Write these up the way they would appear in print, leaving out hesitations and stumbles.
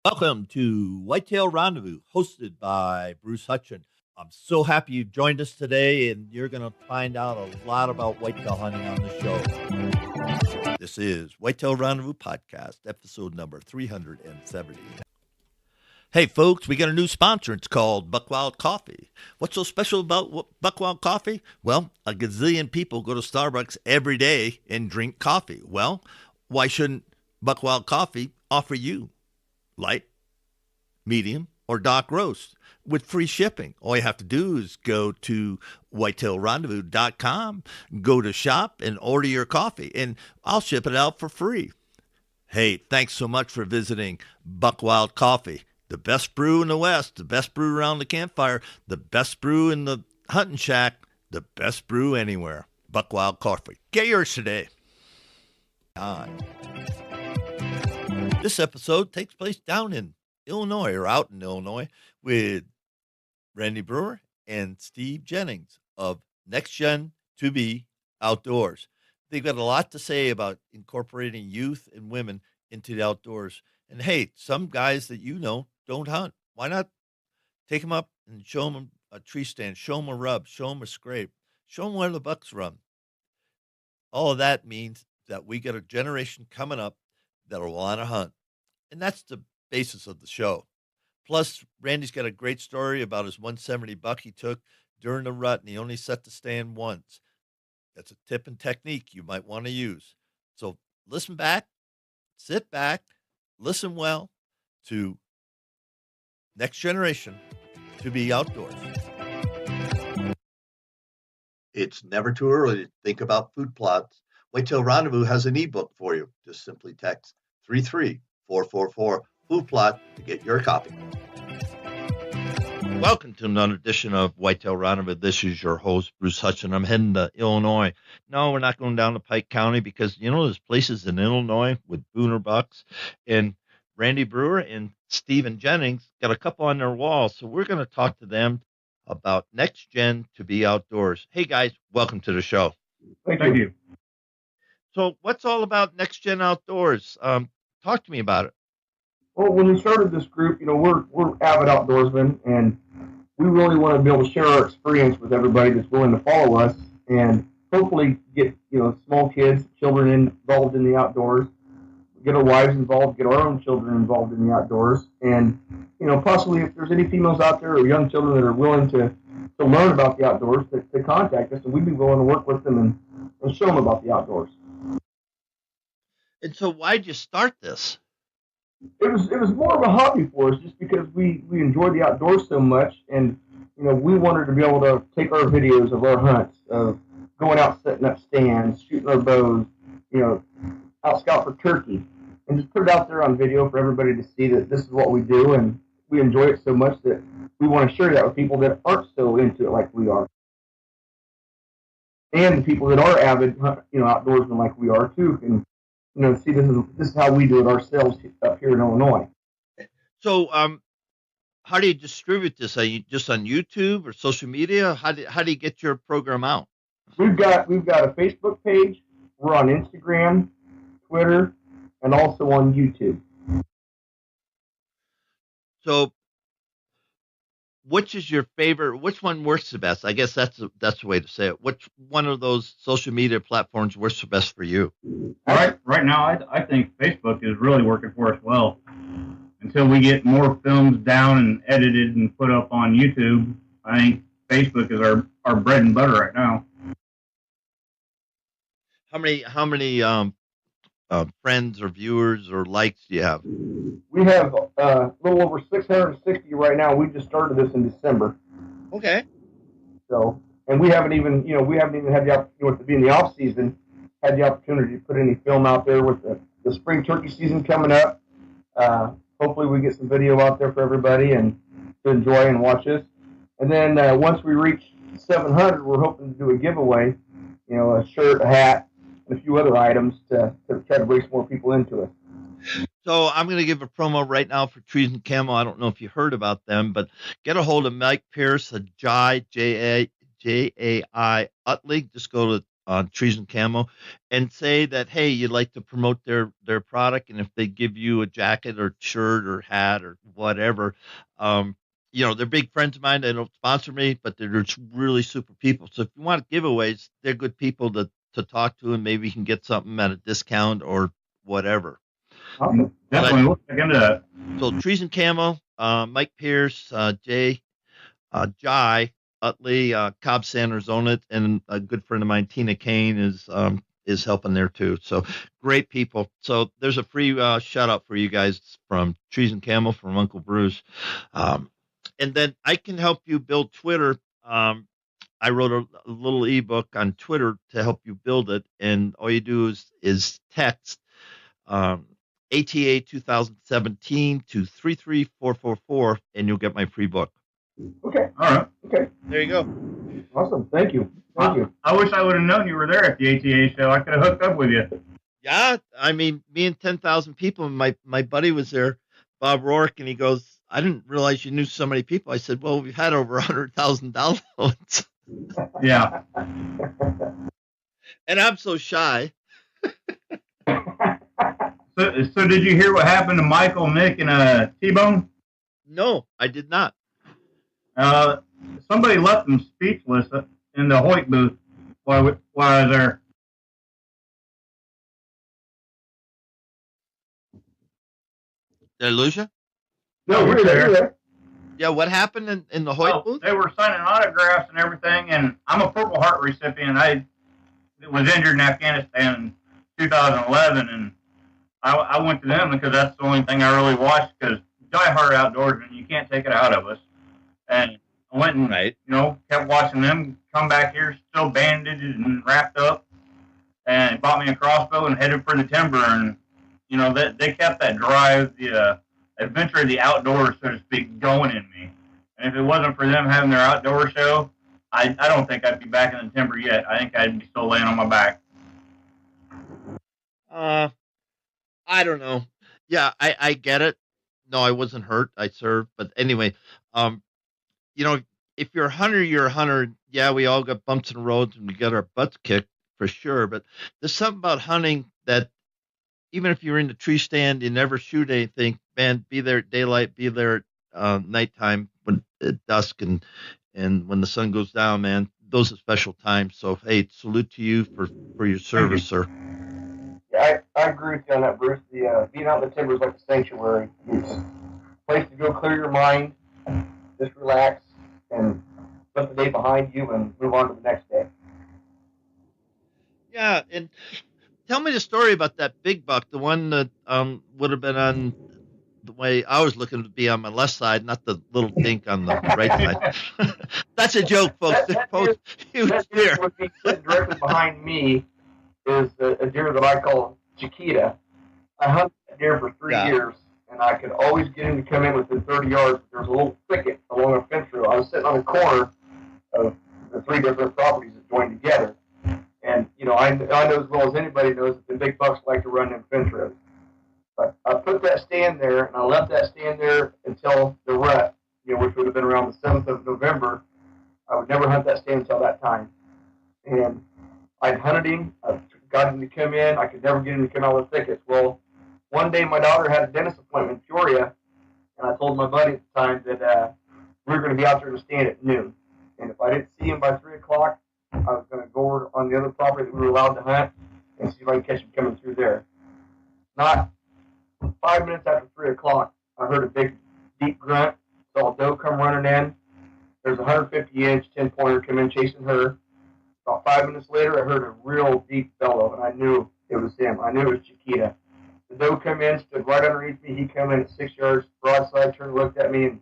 Welcome to Whitetail Rendezvous, hosted by Bruce Hutchin. I'm so happy you've joined us today, and you're going to find out a lot about whitetail hunting on the show. This is Whitetail Rendezvous Podcast, episode number 370. Hey, folks, we got a new sponsor. It's called Buckwild Coffee. What's so special about Buckwild Coffee? Well, a gazillion people go to Starbucks every day and drink coffee. Well, why shouldn't Buckwild Coffee offer you light, medium, or dark roast with free shipping? All you have to do is go to whitetailrendezvous.com, go to shop, and order your coffee, and I'll ship it out for free. Hey, thanks so much for visiting Buckwild Coffee. The best brew in the West, the best brew around the campfire, the best brew in the hunting shack, the best brew anywhere. Buckwild Coffee. Get yours today. This episode takes place down in Illinois, or out in Illinois, with Randy Brewer and Steve Jennings of Next Gen to Be Outdoors. They've got a lot to say about incorporating youth and women into the outdoors. And hey, some guys that you know don't hunt. Why not take them up and show them a tree stand, show them a rub, show them a scrape, show them where the bucks run. All of that means that we got a generation coming up that'll want to hunt. And that's the basis of the show. Plus, Randy's got a great story about his 170 buck he took during the rut, and he only set the stand once. That's a tip and technique you might want to use. So listen back, sit back, listen well to Next Generation to Be Outdoors. It's never too early to think about food plots. Whitetail Rendezvous has an ebook for you. Just simply text 33444 food plot to get your copy. Welcome to another edition of Whitetail Rendezvous. This is your host, Bruce Hutchin. I'm heading to Illinois. No, we're not going down to Pike County because, there's places in Illinois with booner bucks, and Randy Brewer and Stephen Jennings got a couple on their walls. So we're going to talk to them about Next Gen to Be Outdoors. Hey, guys, welcome to the show. Thank you. So what's all about Next Gen Outdoors? Talk to me about it. Well, when we started this group, we're avid outdoorsmen, and we really want to be able to share our experience with everybody that's willing to follow us, and hopefully get small kids, children involved in the outdoors, get our wives involved, get our own children involved in the outdoors, and possibly if there's any females out there or young children that are willing to learn about the outdoors, to contact us, and we'd be willing to work with them and show them about the outdoors. And so why'd you start this? It was more of a hobby for us, just because we enjoy the outdoors so much, and we wanted to be able to take our videos of our hunts, of going out setting up stands, shooting our bows, out scout for turkey, and just put it out there on video for everybody to see that this is what we do, and we enjoy it so much that we want to share that with people that aren't so into it like we are, and the people that are avid outdoorsmen like we are too can see this is how we do it ourselves up here in Illinois. So, how do you distribute this? Are you just on YouTube or social media? How do you get your program out? We've got a Facebook page. We're on Instagram, Twitter, and also on YouTube. So, which is your favorite? Which one works the best? I guess that's the way to say it. Which one of those social media platforms works the best for you? Right now, I think Facebook is really working for us well. Until we get more films down and edited and put up on YouTube, I think Facebook is our bread and butter right now. How many friends or viewers or likes do you have? We have a little over 660 right now. We just started this in December. Okay. So, and we haven't even had the opportunity with it being the off season, had the opportunity to put any film out there with the spring turkey season coming up. Hopefully we get some video out there for everybody and to enjoy and watch us. And then once we reach 700, we're hoping to do a giveaway, a shirt, a hat, and a few other items to try to bring some more people into it. So I'm going to give a promo right now for Trees and Camo. I don't know if you heard about them, but get a hold of Mike Pierce, Jai, J-A-I, Utley. Just go to Trees and Camo, and say that, hey, you'd like to promote their product, and if they give you a jacket or shirt or hat or whatever, they're big friends of mine. They don't sponsor me, but they're just really super people. So if you want giveaways, they're good people to talk to, and maybe you can get something at a discount or whatever. Awesome. Definitely look into that. So Trees and Camo, Mike Pierce, Jay, Jai Utley, Cobb Sanders own it, and a good friend of mine, Tina Kane, is helping there too. So great people. So there's a free shout out for you guys from Trees and Camo from Uncle Bruce. And then I can help you build Twitter. I wrote a little ebook on Twitter to help you build it, and all you do is text ATA 2017 to 33444, and you'll get my free book. Okay. All right. Okay. There you go. Awesome. Thank you. Thank you. I wish I would have known you were there at the ATA show. I could have hooked up with you. Yeah, I mean, me and 10,000 people. My buddy was there, Bob Rourke, and he goes, "I didn't realize you knew so many people." I said, "Well, we've had over 100,000 downloads." Yeah. And I'm so shy. So did you hear what happened to Michael, Nick, and T-Bone? No, I did not. Somebody left them speechless in the Hoyt booth while I was there. Did I lose you? No, we're you're there. there. You're there. Yeah, what happened in the Hoyt booth? They were signing autographs and everything, and I'm a Purple Heart recipient. I was injured in Afghanistan in 2011, and I went to them because that's the only thing I really watched, because diehard outdoorsmen, you can't take it out of us. And I went and, kept watching them come back here, still bandaged and wrapped up, and bought me a crossbow and headed for the timber. And, they kept that drive, the adventure of the outdoors, so to speak, going in me. And if it wasn't for them having their outdoor show, I don't think I'd be back in the timber yet. I think I'd be still laying on my back. I don't know. Yeah, I get it. No, I wasn't hurt. I served. But anyway, if you're a hunter, you're a hunter. Yeah, we all got bumps in the roads and we get our butts kicked for sure. But there's something about hunting that even if you're in the tree stand, you never shoot anything, man, be there at daylight, be there at nighttime when at dusk and when the sun goes down, man, those are special times. So, hey, salute to you for your service, sir. Yeah, I agree with you on that, Bruce. The being out in the timber is like a sanctuary. It's a place to go clear your mind, just relax, and put the day behind you and move on to the next day. Yeah, and tell me the story about that big buck, the one that would have been on the way I was looking to be on my left side, not the little dink on the right side. That's a joke, folks. That deer would be sitting directly behind me is a deer that I call Chiquita. I hunted that deer for 3 years, and I could always get him to come in within 30 yards. There was a little thicket along a fence row. I was sitting on the corner of the 3 different properties that joined together. And, I know as well as anybody knows that the big bucks like to run them fence rows. But I put that stand there, and I left that stand there until the rut, which would have been around the 7th of November. I would never hunt that stand until that time. And I'd hunted him. I got him to come in. I could never get him to come out of the thickets. Well, one day my daughter had a dentist appointment in Peoria, and I told my buddy at the time that we were going to be out there in the stand at noon. And if I didn't see him by 3 o'clock, I was going to go over on the other property that we were allowed to hunt and see if I could catch him coming through there. Not 5 minutes after 3 o'clock, I heard a big, deep grunt. Saw a doe come running in. There's a 150-inch 10-pointer come in chasing her. About 5 minutes later, I heard a real deep bellow, and I knew it was him. I knew it was Chiquita. The doe come in, stood right underneath me. He come in at 6 yards, broadside, turned, looked at me, and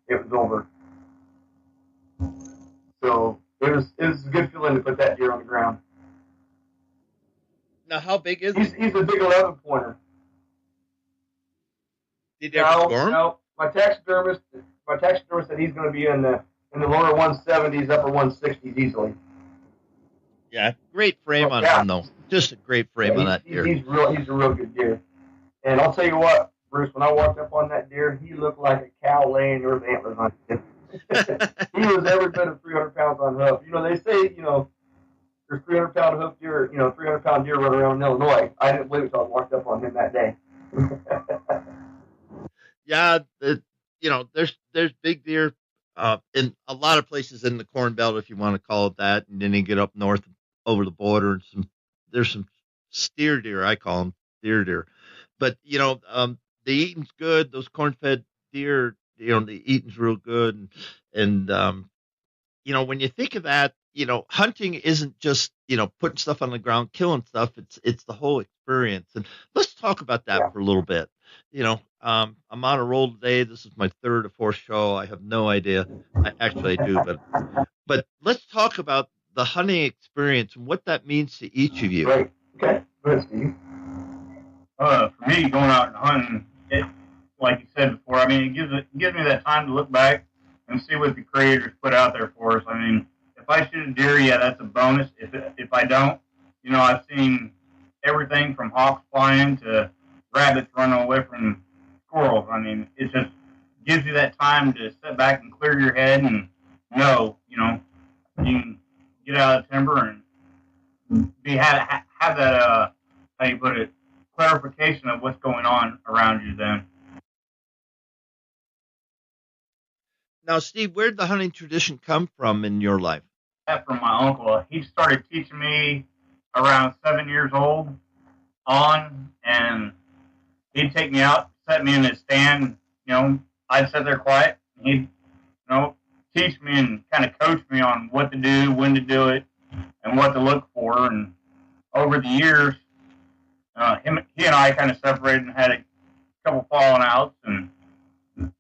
it was over. So it was a good feeling to put that deer on the ground. Now, how big is he? He's a big 11-pointer. Did you ever score him? No, my taxidermist said he's going to be in the lower 170s, upper 160s easily. Yeah, great frame on him though. Just a great frame on that deer. He's a real good deer. And I'll tell you what, Bruce, when I walked up on that deer, he looked like a cow laying there with antlers on him. He was every bit of 300 pounds on hoof. They say, there's 300-pound hoofed deer, 300-pound deer running around in Illinois. I didn't believe it until I walked up on him that day. Yeah, there's big deer in a lot of places in the Corn Belt, if you want to call it that, and then you get up north over the border, and there's some steer deer. I call them steer deer, but the eating's good. Those corn-fed deer, the eating's real good, and when you think of that, hunting isn't just putting stuff on the ground, killing stuff. It's the whole experience, and let's talk about that Yeah. for a little bit. I'm on a roll today. This is my third or fourth show. I have no idea. I do, but let's talk about the hunting experience and what that means to each of you. Right. Okay. Good, Steve. For me, going out and hunting, like you said before, I mean, it gives me that time to look back and see what the creators put out there for us. I mean, if I shoot a deer, yeah, that's a bonus. If I don't, I've seen everything from hawks flying to rabbits running away from squirrels. I mean, it just gives you that time to sit back and clear your head and know, you can get out of the timber and have that how you put it, clarification of what's going on around you then. Now, Steve, where did the hunting tradition come from in your life? That from my uncle. He started teaching me around 7 years old on, and he'd take me out, set me in his stand. I'd sit there quiet, and he'd, teach me and kind of coach me on what to do, when to do it, and what to look for. And over the years, he and I kind of separated and had a couple falling outs, and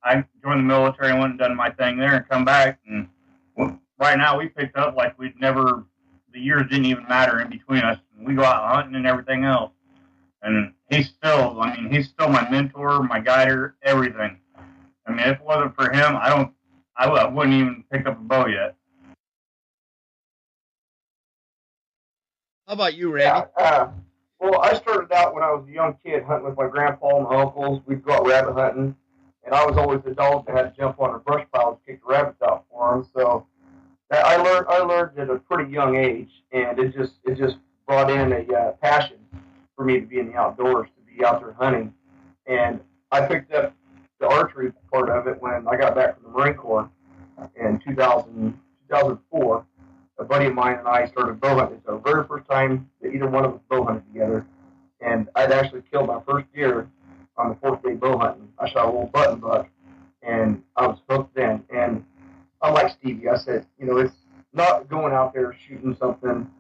I joined the military and went and done my thing there and come back. And right now we picked up like the years didn't even matter in between us. We go out hunting and everything else. And he's still my mentor, my guider, everything. I mean, if it wasn't for him, I wouldn't even pick up a bow yet. How about you, Randy? Yeah, well, I started out when I was a young kid hunting with my grandpa and my uncles. We'd go out rabbit hunting, and I was always the dog that had to jump on a brush pile to kick the rabbits out for them. So I learned at a pretty young age, and it just brought in a passion for me to be in the outdoors, to be out there hunting. And I picked up the archery part of it when I got back from the Marine Corps in 2004. A buddy of mine and I started bow hunting. It's our very first time that either one of us bow hunted together. And I'd actually killed my first deer on the fourth day bow hunting. I shot a little button buck, and I was hooked then. And I'm like Stevie. I said, it's not going out there shooting something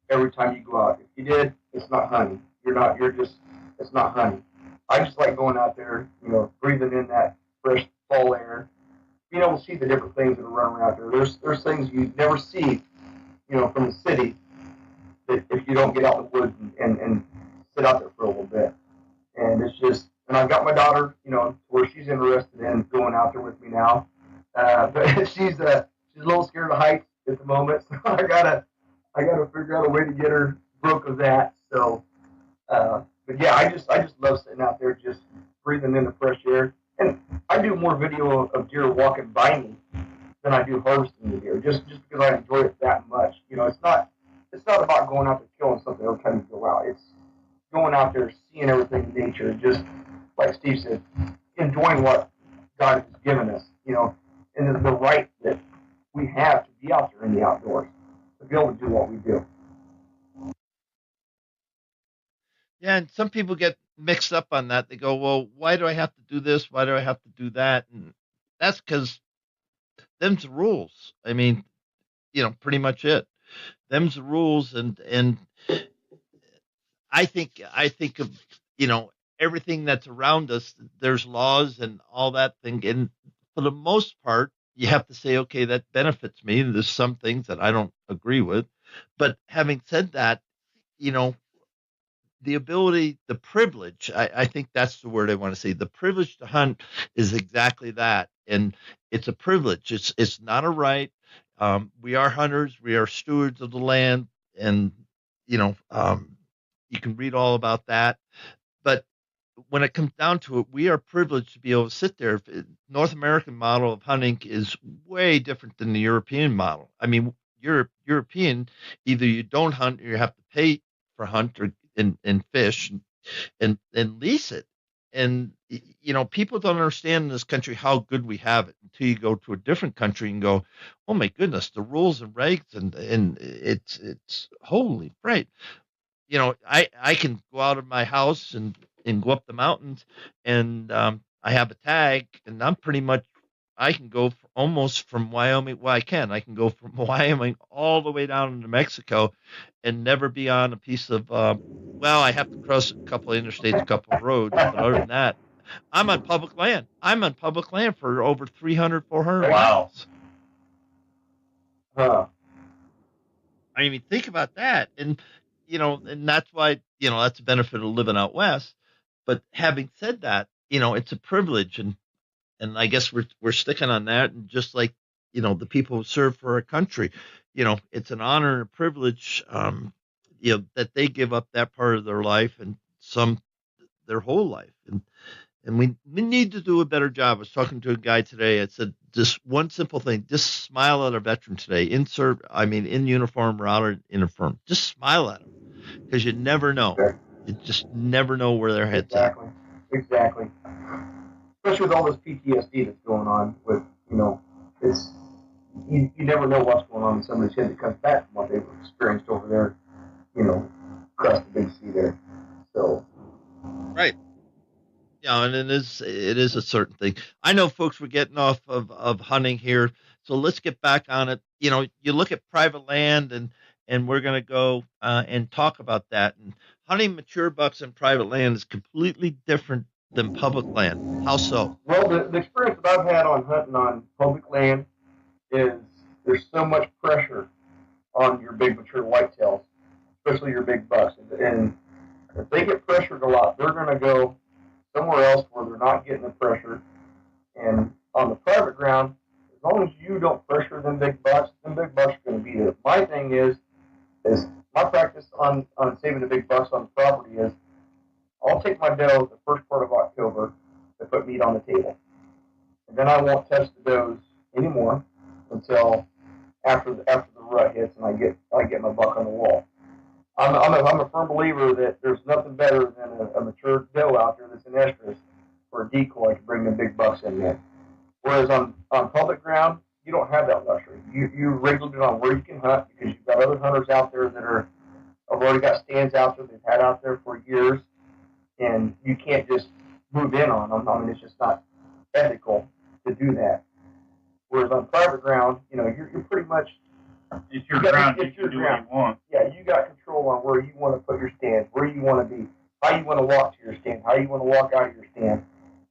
every time you go out. If you did, it's not hunting. It's not hunting. I just like going out there, breathing in that fresh fall air, being able to see the different things that are running out there. There's things you never see, from the city, that if you don't get out in the woods and sit out there for a little bit. And it's just, and I've got my daughter, where she's interested in going out there with me now. But she's a little scared of heights at the moment, so I gotta figure out a way to get her broke of that. So, but yeah, I just love sitting out there, just breathing in the fresh air. And I do more video of deer walking by me than I do harvesting the deer, just because I enjoy it that much. It's not about going out there killing something every time you go out. It's going out there, seeing everything in nature, just like Steve said, enjoying what God has given us, and the right that we have to be out there in the outdoors, to be able to do what we do. Yeah, and some people get mixed up on that. They go, well, why do I have to do this? Why do I have to do that? And that's because them's the rules. I mean, pretty much it. Them's the rules, and I think of everything that's around us. There's laws and all that thing, and for the most part, you have to say, okay, that benefits me. There's some things that I don't agree with, but having said that, the ability, the privilege, I think that's the word I want to say. The privilege to hunt is exactly that. And it's a privilege. It's not a right. We are hunters. We are stewards of the land. And, you can read all about that. But when it comes down to it, we are privileged to be able to sit there. North American model of hunting is way different than the European model. I mean, European, either you don't hunt or you have to pay for hunt or and fish and lease it. And people don't understand in this country how good we have it until you go to a different country and go, oh my goodness, the rules and regs and it's holy right. I can go out of my house and go up the mountains and I have a tag and I'm pretty much I can go almost from Wyoming. Well, I can go from Wyoming all the way down into Mexico and never be on a piece of, well, I have to cross a couple of interstates, a couple of roads. But other than that, I'm on public land. I'm on public land for over 300, 400 miles. Huh. I mean, think about that. And that's why, that's a benefit of living out west. But having said that, it's a privilege and I guess we're sticking on that. And just like, the people who serve for our country, it's an honor and a privilege, that they give up that part of their life and some their whole life. And we need to do a better job. I was talking to a guy today. I said, just one simple thing, just smile at a veteran today, in uniform or out of uniform. Just smile at them because you never know. You just never know where their head's at. Exactly. Especially with all this PTSD that's going on with, it's, you never know what's going on in somebody's head that comes back from what they've experienced over there, across the big sea there. So. Right. Yeah, and it is a certain thing. I know folks were getting off of hunting here, so let's get back on it. You look at private land, and we're going to go and talk about that. And hunting mature bucks in private land is completely different than public land. How so? Well, the experience that I've had on hunting on public land is there's so much pressure on your big mature whitetails, especially your big bucks. And if they get pressured a lot, they're going to go somewhere else where they're not getting the pressure. And on the private ground, as long as you don't pressure them big bucks are going to be there. My thing is my practice on saving the big bucks on the property is I'll take my doe the first part of October to put meat on the table. And then I won't touch the does anymore until after the rut hits and I get my buck on the wall. I'm a firm believer that there's nothing better than a mature doe out there that's an estrus for a decoy to bring the big bucks in there. Whereas on public ground, you don't have that luxury. You regulated on where you can hunt because you've got other hunters out there that have already got stands out there they've had out there for years, and you can't just move in on them. I mean, it's just not ethical to do that. Whereas on private ground, you're pretty much it's your ground. You can do what you want. Yeah, you got control on where you want to put your stand, where you want to be, how you want to walk to your stand, how you want to walk out of your stand.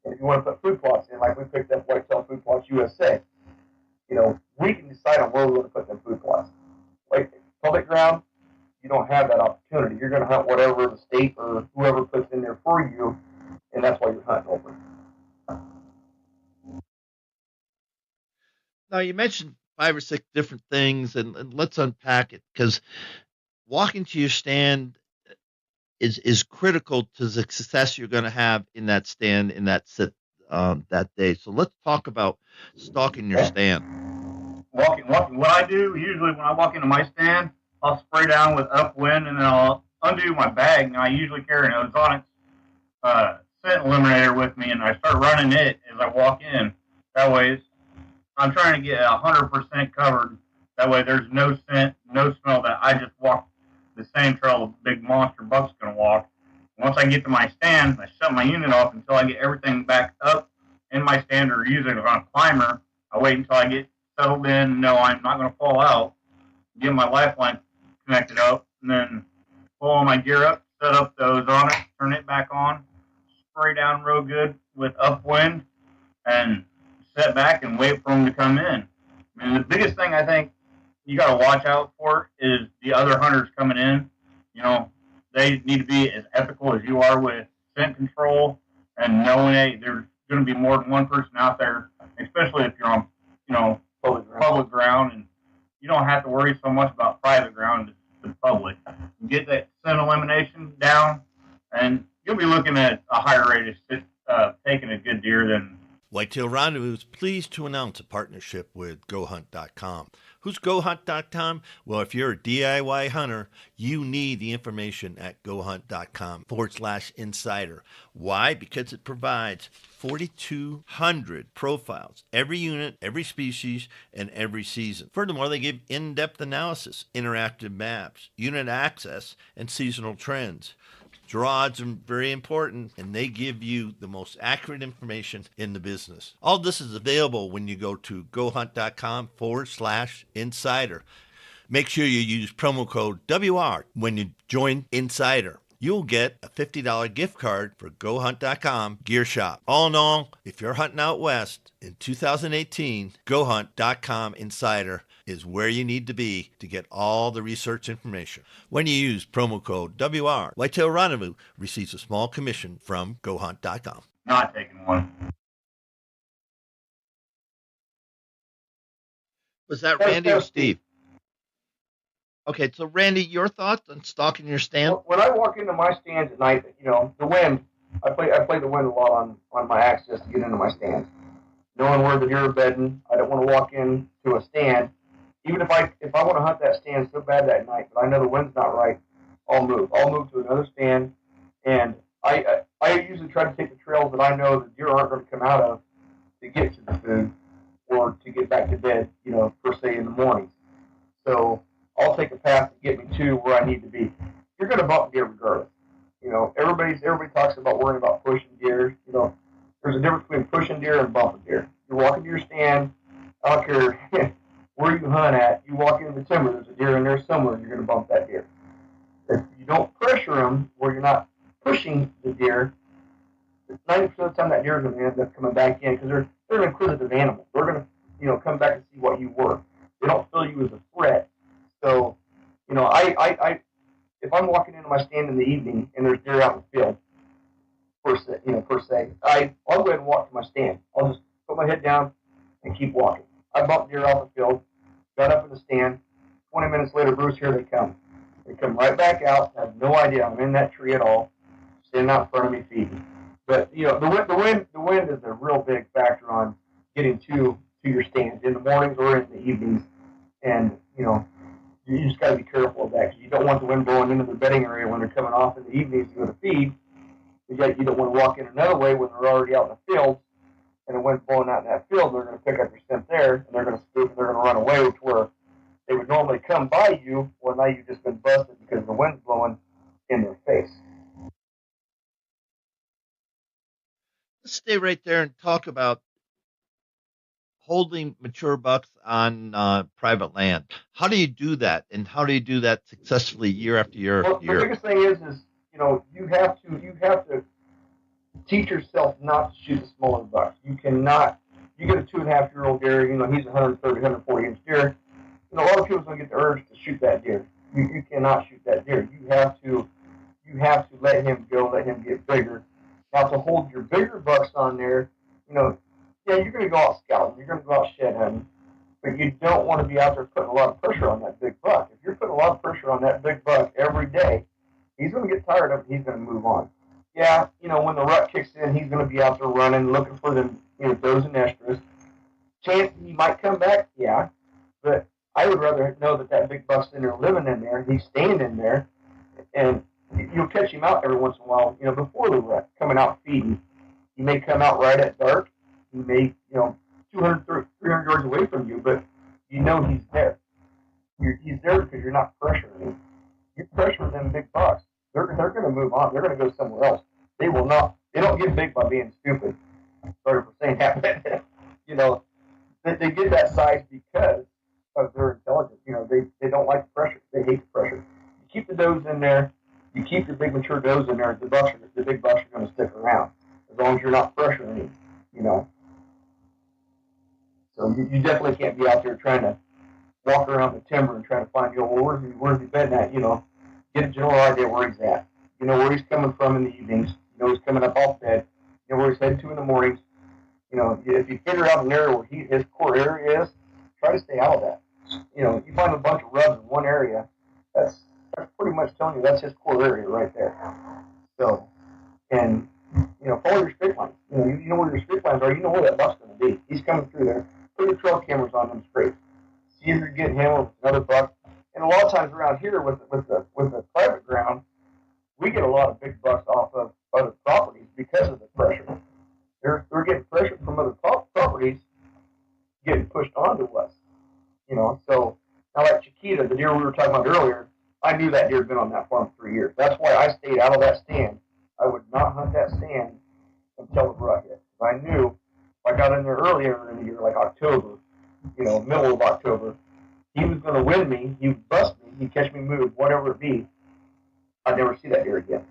And if you want to put food plots in, like we picked up Whitetail Food Plots USA, we can decide on where we want to put them food plots. Like public ground, you don't have that opportunity. You're going to hunt whatever the state or whoever puts in there for you, and that's why you're hunting over. Now, you mentioned 5 or 6 different things, and let's unpack it, because walking to your stand is critical to the success you're going to have in that stand, in that sit that day. So let's talk about stalking your stand. Walking. What I do usually when I walk into my stand, I'll spray down with upwind, and then I'll undo my bag. And I usually carry an ozonics scent eliminator with me, and I start running it as I walk in. That way, I'm trying to get 100% covered. That way, there's no scent, no smell that I just walk the same trail the big monster buck's going to walk. Once I get to my stand, I shut my unit off until I get everything back up in my stand, or usually on a climber. I wait until I get settled in, know I'm not going to fall out, get my lifeline connected up, and then pull all my gear up, set up the ozonics, turn it back on, spray down real good with upwind, and set back and wait for them to come in. I mean, the biggest thing I think you got to watch out for is the other hunters coming in. They need to be as ethical as you are with scent control and knowing there's going to be more than one person out there, especially if you're on, public ground, and you don't have to worry so much about private ground to the public. You get that scent elimination down, and you'll be looking at a higher rate of taking a good deer than Whitetail Rendezvous is pleased to announce a partnership with GoHunt.com. Who's GoHunt.com? Well, if you're a DIY hunter, you need the information at GoHunt.com/insider. Why? Because it provides 4,200 profiles, every unit, every species, and every season. Furthermore, they give in-depth analysis, interactive maps, unit access, and seasonal trends. Draws are very important, and they give you the most accurate information in the business. All this is available when you go to gohunt.com/insider. Make sure you use promo code WR when you join Insider. You'll get a $50 gift card for GoHunt.com Gear Shop. All in all, if you're hunting out west in 2018, GoHunt.com Insider is where you need to be to get all the research information. When you use promo code WR, Whitetail Rendezvous receives a small commission from GoHunt.com. Not taking one. Was that Randy or Steve? Okay, so Randy, your thoughts on stalking your stand? When I walk into my stands at night, the wind, I play the wind a lot on my access to get into my stands. Knowing where the deer are bedding, I don't want to walk into a stand. Even if I want to hunt that stand so bad that night, but I know the wind's not right, I'll move. I'll move to another stand, and I usually try to take the trails that I know the deer aren't going to come out of to get to the food or to get back to bed, per se in the mornings. So I'll take a path to get me to where I need to be. You're going to bump deer regardless. Everybody talks about worrying about pushing deer. There's a difference between pushing deer and bumping deer. You're walking to your stand, I don't care where you hunt at, you walk into the timber, there's a deer in there somewhere, you're going to bump that deer. If you don't pressure them where you're not pushing the deer, 90% of the time that deer is going to end up coming back in because they're an inquisitive animal. They're going to come back and see what you were. They don't feel you as a threat. So, I if I'm walking into my stand in the evening and there's deer out in the field, per se, I'll go ahead and walk to my stand. I'll just put my head down and keep walking. I bumped deer off the field, got up in the stand. 20 minutes later, Bruce, here they come. They come right back out. I have no idea I'm in that tree at all, standing out in front of me feeding. But the wind is a real big factor on getting to your stand in the mornings or in the evenings, and you just got to be careful of that because you don't want the wind blowing into the bedding area when they're coming off in the evenings to go to feed. But yet you don't want to walk in another way when they're already out in the field. And the wind's blowing out in that field, they're going to pick up your scent there, and they're going to spook, and they're going to run away to where they would normally come by you. Well, now you've just been busted because the wind's blowing in their face. Let's stay right there and talk about holding mature bucks on private land. How do you do that, and how do you do that successfully year after year after year? The biggest thing is you have to teach yourself not to shoot the smaller bucks. You cannot. You get a 2.5-year-old deer. He's 130, 140 inch deer. A lot of people don't get the urge to shoot that deer. You cannot shoot that deer. You have to let him go, let him get bigger. Now to hold your bigger bucks on there, you're going to go out scouting, you're going to go out shed hunting, but you don't want to be out there putting a lot of pressure on that big buck. If you're putting a lot of pressure on that big buck every day, he's going to get tired of it. He's going to move on. Yeah, when the rut kicks in, he's going to be out there running, looking for them, does and extras. Chance he might come back, yeah, but I would rather know that big buck's in there living in there, he's staying in there, and you'll catch him out every once in a while, before the rut, coming out feeding. He may come out right at dark. He may, 200, 300 yards away from you, but he's there. He's there because you're not pressuring him. You pressure them big bucks, they're going to move on. They're going to go somewhere else. They will not. They don't get big by being stupid. Sorry for saying that, but they get that size because of their intelligence. They don't like the pressure. They hate the pressure. You keep the does in there. You keep your big mature does in there. The big bucks are going to stick around as long as you're not pressuring them. So you definitely can't be out there trying to walk around the timber and trying to find, where's he bedding at? Get a general idea where he's at. Where he's coming from in the evenings. He's coming up off bed. Where he's heading to in the mornings. If you figure out an area where his core area is, try to stay out of that. You find a bunch of rubs in one area, that's pretty much telling you that's his core area right there. So, and follow your straight lines. You know where your straight lines are. You know where that buck's going to be. He's coming through there. Put your trail cameras on them straight. See if you're getting him with another buck. And a lot of times around here with the private ground, we get a lot of big bucks off of other properties because of the pressure. They're getting pressure from other properties getting pushed onto us. So now like Chiquita, the deer we were talking about earlier, I knew that deer had been on that farm for 3 years. That's why I stayed out of that stand. I would not hunt that stand until the rut hit. I knew if I got in there earlier in the year, like October, middle of October, he was going to win me. He would bust me. He'd catch me moved, whatever it be. I'd never see that deer again.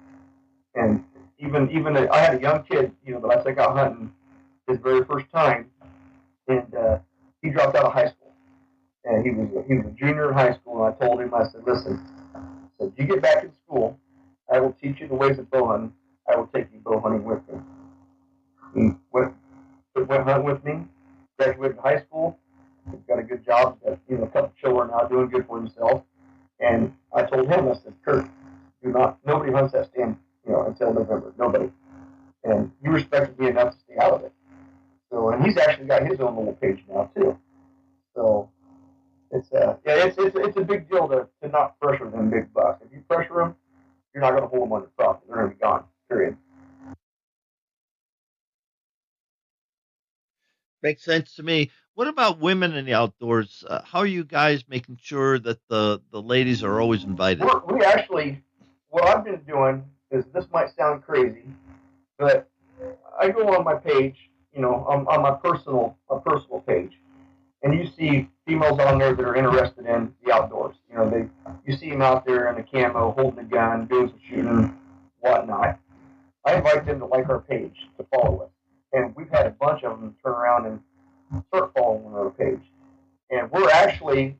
And even I had a young kid, that I took out hunting his very first time, and he dropped out of high school. And he was a junior in high school, and I told him, I said, listen, you get back in school, I will teach you the ways of bow hunting. I will take you bow hunting with me. He went hunting with me, graduated high school. He's got a good job. He's got, a couple children now, doing good for himself. And I told him, I said, Kurt, nobody hunts that stand, until November. Nobody. And he respected me enough to stay out of it. So, and he's actually got his own little page now too. So it's a big deal to not pressure them big bucks. If you pressure them, you're not going to hold them on your property. They're going to be gone. Period. Makes sense to me. What about women in the outdoors? How are you guys making sure that the ladies are always invited? We actually, what I've been doing is, this might sound crazy, but I go on my page, on my personal page, and you see females on there that are interested in the outdoors. You see them out there in a camo, holding a gun, doing some shooting, whatnot. I invite them to like our page, to follow us. And we've had a bunch of them turn around and start following our page. And we're actually,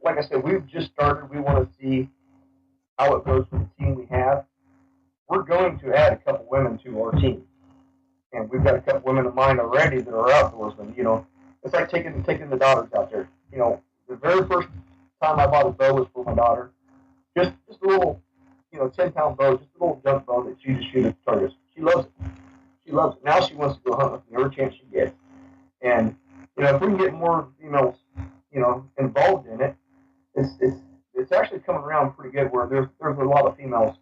like I said, we've just started. We want to see how it goes with the team we have. We're going to add a couple women to our team. And we've got a couple women in mind already that are outdoorsmen. It's like taking the daughters out there. The very first time I bought a bow was for my daughter. Just a little, 10-pound bow, just a little junk bow that she just shoots at targets. She loves it. She loves it. Now she wants to go hunt with me every chance she gets. And if we can get more females, involved in it, it's actually coming around pretty good. Where there's a lot of females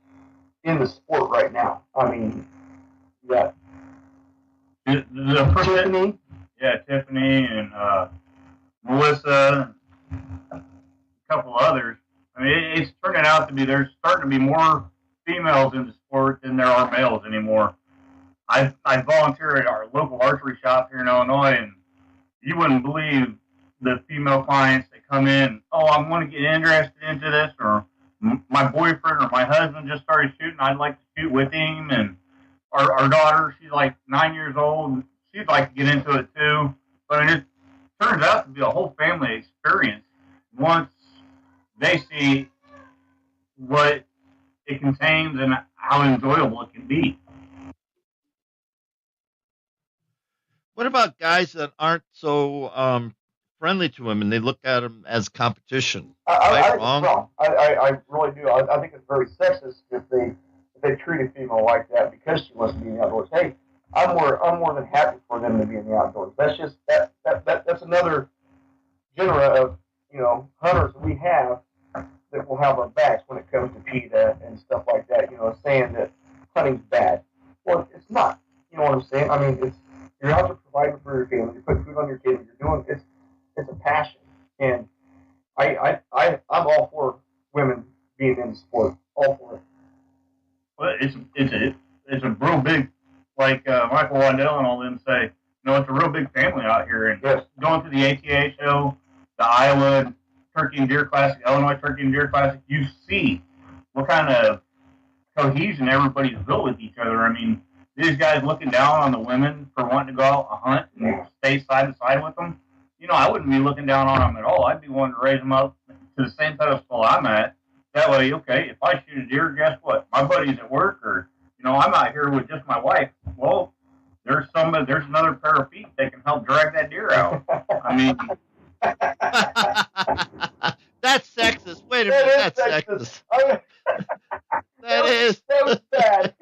in the sport right now. I mean, you got Tiffany. Yeah, Tiffany and Melissa, and a couple others. I mean, it's turning out to be, there's starting to be more females in the sport than there are males anymore. I volunteer at our local archery shop here in Illinois, and you wouldn't believe the female clients that come in. Oh, I want to get interested into this, or my boyfriend or my husband just started shooting. I'd like to shoot with him, and our daughter, she's like 9 years old. She'd like to get into it too. But I mean, it turns out to be a whole family experience once they see what it contains and how enjoyable it can be. What about guys that aren't so friendly to women? They look at them as competition. I think it's wrong. I really do. I think it's very sexist if they treat a female like that because she wants to be in the outdoors. Hey, I'm more than happy for them to be in the outdoors. That's just that's another genre of hunters that we have that will have our backs when it comes to PETA and stuff like that. Saying that hunting's bad. Well, it's not. You know what I'm saying? I mean, you're out to provide for your family. You're putting food on your table. You're doing it's a passion, and I'm all for women being in the sport. All for it. Well, it's a real big, like Michael Waddell and all them say. It's a real big family out here, and yes. Going to the ATA show, the Iowa Turkey and Deer Classic, Illinois Turkey and Deer Classic, you see what kind of cohesion everybody's built with each other. I mean, these guys looking down on the women for wanting to go out and hunt and stay side to side with them. I wouldn't be looking down on them at all. I'd be wanting to raise them up to the same pedestal I'm at. That way, okay, if I shoot a deer, guess what? My buddy's at work, or I'm out here with just my wife. Well, there's another pair of feet that can help drag that deer out. I mean, that's sexist. Wait a minute, that's sexist. That is. That was bad.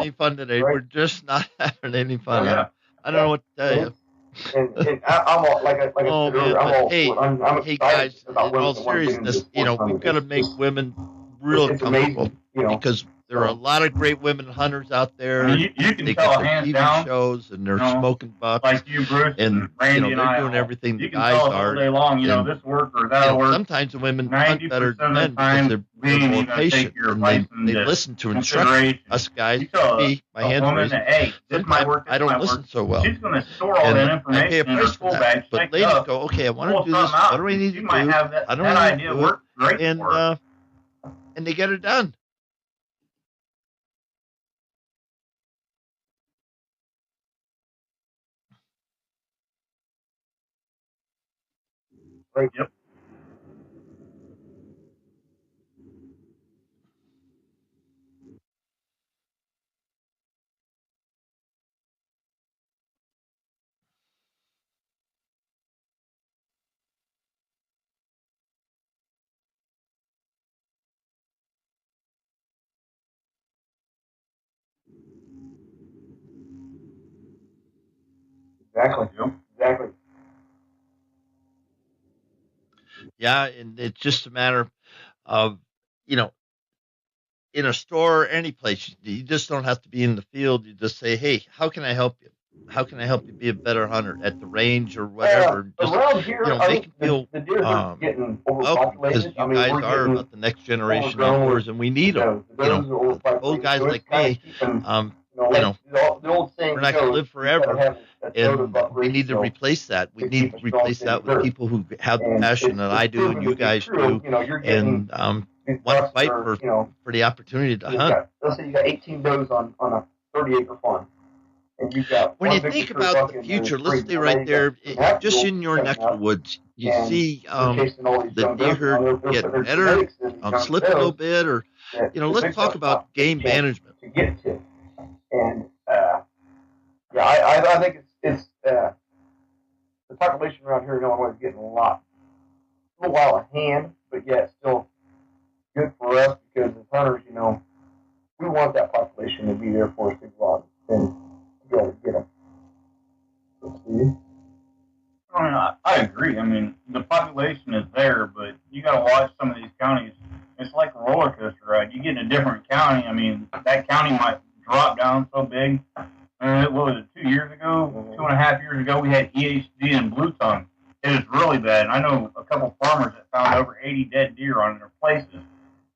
any fun today. Right. We're just not having any fun. Yeah. I don't know what to tell you. And I'm all, like I said Oh earlier, man, I'm but all hey, for it. I'm hey excited guys, about in women all that want to get into seriousness, this sports we've hunting. got to make It's women real it's comfortable amazing, you know. because there are a So lot of great women hunters out I there. mean, you can They tell got their hands TV down, shows and they're you know, smoking bucks, like you, Bruce, and and Randy and they're I doing all. everything the You can guys tell us all are. day long, And this work or that'll work. sometimes the women hunt 90% better of than the men because time, they're we ain't more even gonna take patient your and advice they into listen to instruction. consideration. Us guys, You tell me, my a hands woman raised. that, hey, this might Sometimes work, this I don't might listen work. so well, She's going to store all and that I pay a information in her price for full that. bag, But shake it ladies up, go, okay, I want pull to do this. something out. What do I need She to might do? have that How do I need idea to do it? work great And for her. and they get it done. right. Yep. Exactly. Yep. Exactly. Yeah, and it's just a matter of, you know, in a store or any place, you just don't have to be in the field. You just say, hey, how can I help you? How can I help you be a better hunter at the range or whatever? Just, Around here, I make mean, them feel the deer are getting welcome because overpopulated. I you mean, guys we're are getting about the next generation overgrown with outdoors, and we need them. the does are overpopulated. Old guys So it's like kind me, of keeping, like the old saying we're not going to goes, live you gotta forever, have a total and buck we need to ratio replace that. We to need keep to a strong replace steady that with herd. people who have the And passion that I do and proven you to be guys true. do, You're getting and these want to bucks fight are, for the opportunity to you've hunt. got, let's say you got 18 does on a 30-acre farm, and you've got When you one big think mature about buck the in the future, let's tree. stay Well, now right you got there. 2.5 Just year in olds your coming neck of the up, woods, you and see they're chasing all these the young deer does. Now herd they're putting getting their better, genetics in these young slip a little does bit, or that the let's big talk buck's not about game getting a chance management. to get to. And yeah, I think it's the population around here in Illinois is getting a little while of hand, but yet still good for us because as hunters, we want that population to be there for us to go out and to be able to get them. So, Steve? I mean, I agree. I mean, the population is there, but you got to watch some of these counties. It's like a roller coaster ride. You get in a different county. I mean, that county might drop down so big. What was it, 2 years ago, 2.5 years ago, we had EHD and blue tongue. It was really bad. And I know a couple farmers that found over 80 dead deer on their places.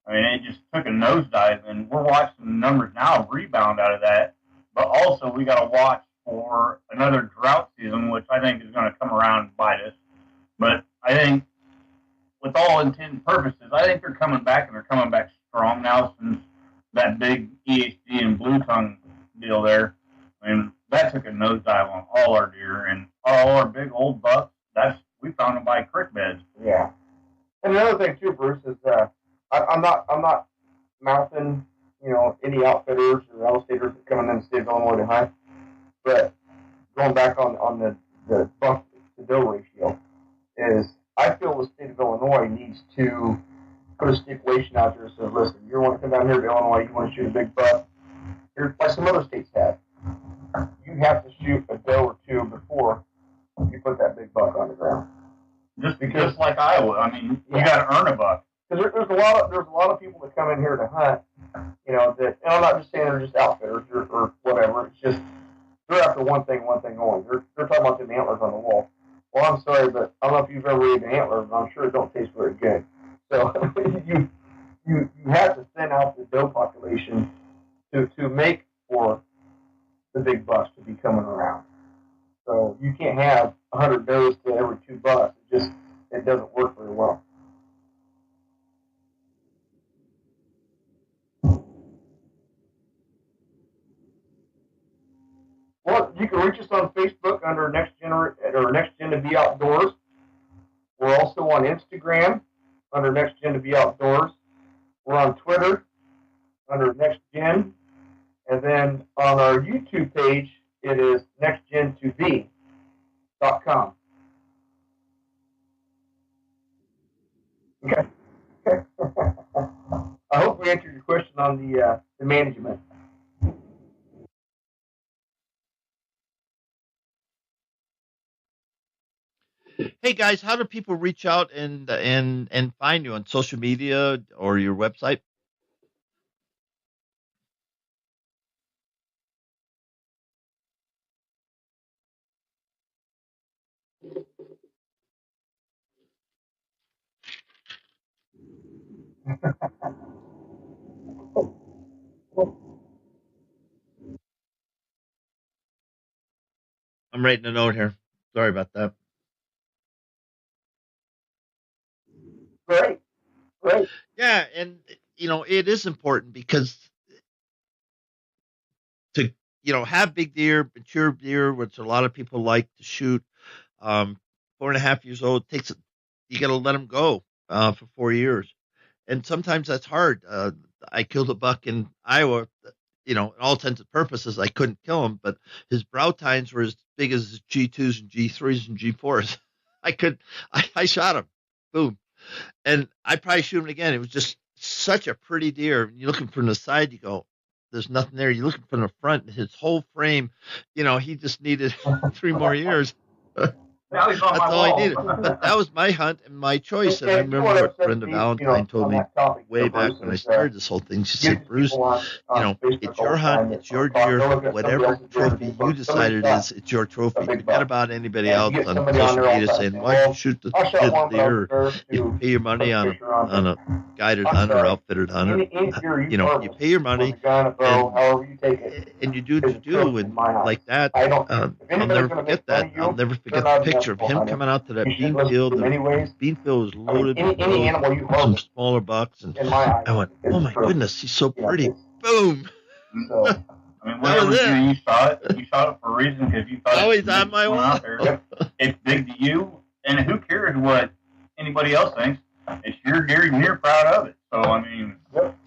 I mean, it just took a nosedive, and we're watching the numbers now rebound out of that. But also, we got to watch for another drought season, which I think is going to come around and bite us. But I think, with all intent and purposes, I think they're coming back, and they're coming back strong now since that big EHD and blue tongue deal there. I mean, that took a nosedive on all our deer and all our big old bucks. We found them by creek beds. Yeah. And another thing too, Bruce, is I'm not mouthing any outfitters or allocators that come in the state of Illinois to hunt, but going back on the buck to doe ratio is I feel the state of Illinois needs to put a stipulation out there that says, listen, you want to come down here to Illinois, you want to shoot a big buck, like some other states have. You have to shoot a doe or two before you put that big buck on the ground. Just like Iowa. I mean, you got to earn a buck. Because there's a lot of people that come in here to hunt, that, and I'm not just saying they're just outfitters or whatever. It's just they're after one thing only. They're talking about the antlers on the wall. Well, I'm sorry, but I don't know if you've ever eaten antlers, but I'm sure it don't taste very good. So you have to thin out the doe population to make for the big bucks to be coming around. So you can't have 100 does to every 2 bucks. It doesn't work very well. Well, you can reach us on Facebook under Next Gen to Be Outdoors. We're also on Instagram under Next Gen to Be Outdoors. We're on Twitter under Next Gen, and then on our YouTube page, it is nextgen2b.com. Okay. I hope we answered your question on the management. Hey guys, how do people reach out and find you on social media or your website? I'm writing a note here. Sorry about that. Great, great. Yeah, and it is important because to have big deer, mature deer, which a lot of people like to shoot. 4.5 years old takes. You got to let them go for 4 years, and sometimes that's hard. I killed a buck in Iowa. In all intents and purposes, I couldn't kill him, but his brow tines were as big as his G2s and G3s and G4s. I shot him. Boom. And I probably shoot him again. It was just such a pretty deer. You're looking from the side, you go, there's nothing there. You're looking from the front, his whole frame, he just needed 3 more years. Now he's on That's my all I wall. needed. But that was my hunt and my choice. And I And you remember want to what upset Brenda me, Valentine told on me that topic, way back Bruce, when I is, started this whole thing. She give said, Bruce, people on Facebook it's all your the hunt, time it's that your are they're deer, looking at somebody whatever else's deer and trophy think, you "Look, decide somebody it shot is, it's your a trophy. big Forget buck." about anybody And else you get on somebody on social there all media the time saying, saying, why'd you well, shoot the I shot one, but I was deer? embarrassed You to pay your put money a on picture on a there. guided I'm hunter, sorry. outfitted hunter. Any deer you You harvest pay your with money a gun, a bow, and however you take it, and you do what is you a do, trophy in and my eyes. like that, I don't. If I'll anybody's never going to forget make fun that. of I'll you, never they're forget the not an picture of ethical him hunter. coming out to that You should bean listen to field. them The anyways. bean field was I mean, loaded with any those animal you some harvest, smaller bucks, and in my eyes, I went, is "Oh a my trophy. goodness, he's so You know, pretty!" it's Boom. so. I mean, That was whatever it. you shot it for a reason because you thought Now it he's was on my going wall. out there. Yep. It's big to you, and who cares what anybody else thinks? It's your deer, and you're proud of it. So I mean, Yep.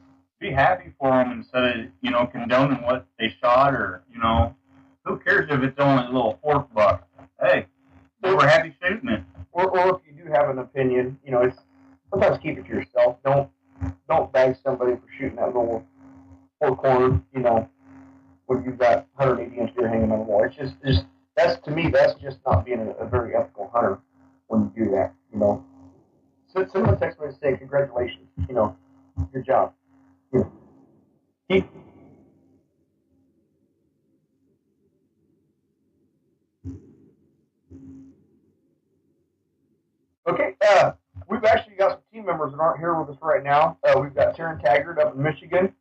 be happy for them instead of condoning what they shot or who cares if it's only a little fork buck? Hey, they were happy shooting it. Or if you do have an opinion, it's sometimes keep it to yourself. Don't bag somebody for shooting that little four corner, when you've got 180-inch deer hanging on the wall. It's just that's to me that's just not being a very ethical hunter when you do that. So someone text me and say congratulations, good job. Keep Okay, we've actually got some team members that aren't here with us right now. We've got Taryn Taggart up in Michigan.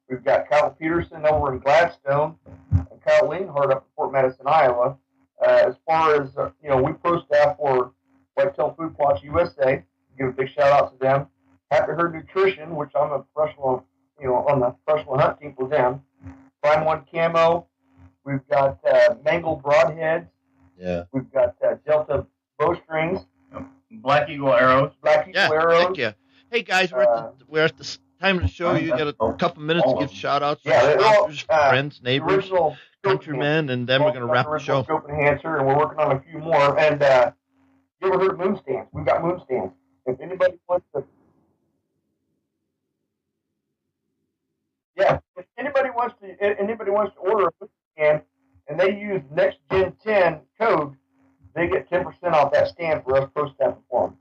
We've got Kyle Peterson over in Gladstone, and Kyle Leanhart up in Fort Madison, Iowa. As far as we pro staff for Whitetail Food Plots USA. Give a big shout out to them. Happy Herd Nutrition, which I'm a professional, on the professional hunt team for them. Prime One Camo. We've got Mangle Broadheads. Yeah. We've got Delta Bowstrings. Black Eagle arrows. Black Eagle arrows. Heck yeah. Hey guys, we're at the time of the show. You got a couple minutes to give shout outs to sponsors, friends, neighbors, countrymen, and then we're going to wrap the show. Scope Enhancer, and we're working on a few more. And you ever heard of moon stands? We've got moon stands. If anybody wants to, if anybody wants to order a moon stand, and they use Next Gen 10 code, they get 10% off that stand for us pro staff for them.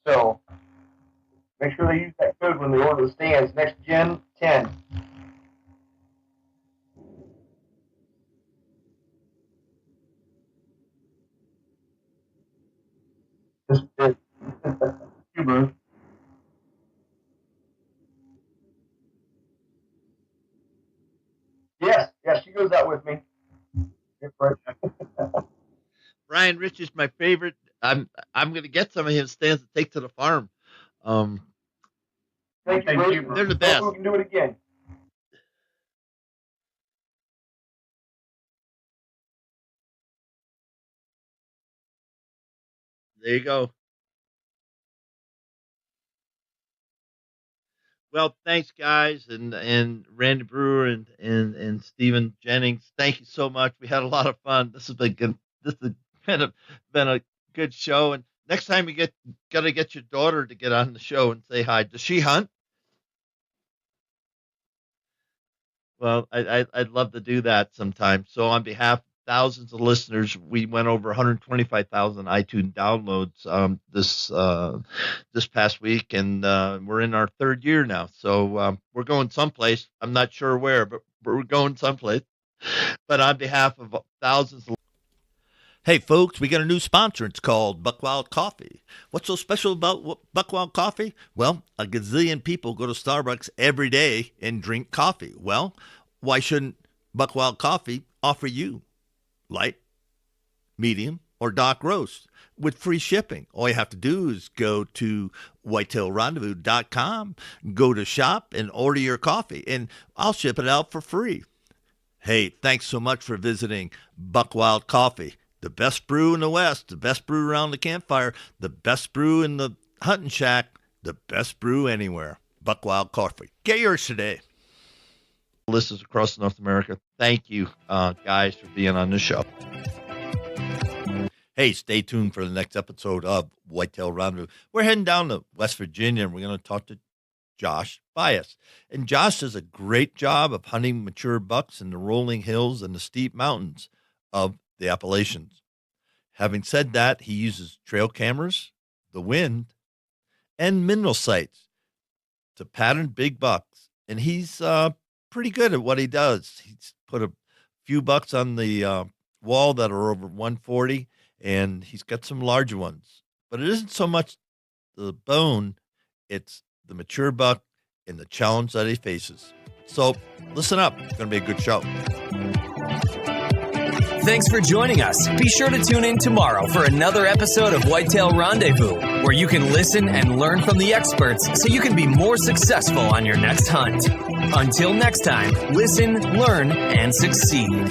So make sure they use that code when they order the stands. Next Gen 10. You, Bruce. Yes, she goes out with me. Brian Rich is my favorite. I'm going to get some of his stands to take to the farm. Thank you, Bruce. They're the best. We can do it again. There you go. Well, thanks, guys, and Randy Brewer and Stephen Jennings. Thank you so much. We had a lot of fun. This has been good. This has been a good show. And next time you got to get your daughter to get on the show and say hi. Does she hunt? Well, I'd love to do that sometime. So on behalf thousands of listeners. We went over 125,000 iTunes downloads this past week, and we're in our third year now. So we're going someplace. I'm not sure where, but we're going someplace. But on behalf of thousands of Hey, folks, we got a new sponsor. It's called Buckwild Coffee. What's so special about Buckwild Coffee? Well, a gazillion people go to Starbucks every day and drink coffee. Well, why shouldn't Buckwild Coffee offer you light, medium, or dark roast with free shipping? All you have to do is go to whitetailrendezvous.com, go to shop, and order your coffee, and I'll ship it out for free. Hey, thanks so much for visiting Buckwild Coffee. The best brew in the West, the best brew around the campfire, the best brew in the hunting shack, the best brew anywhere. Buckwild Coffee. Get yours today. listeners across North America, thank you, guys, for being on the show. Hey, stay tuned for the next episode of Whitetail Rendezvous. We're heading down to West Virginia, and we're going to talk to Josh Bias. And Josh does a great job of hunting mature bucks in the rolling hills and the steep mountains of the Appalachians. Having said that, he uses trail cameras, the wind, and mineral sights to pattern big bucks. And he's pretty good at what he does. He's put a few bucks on the wall that are over 140, and he's got some larger ones. But it isn't so much the bone, it's the mature buck and the challenge that he faces. So listen up. It's going to be a good show. Thanks for joining us. Be sure to tune in tomorrow for another episode of Whitetail Rendezvous, where you can listen and learn from the experts so you can be more successful on your next hunt. Until next time, listen, learn, and succeed.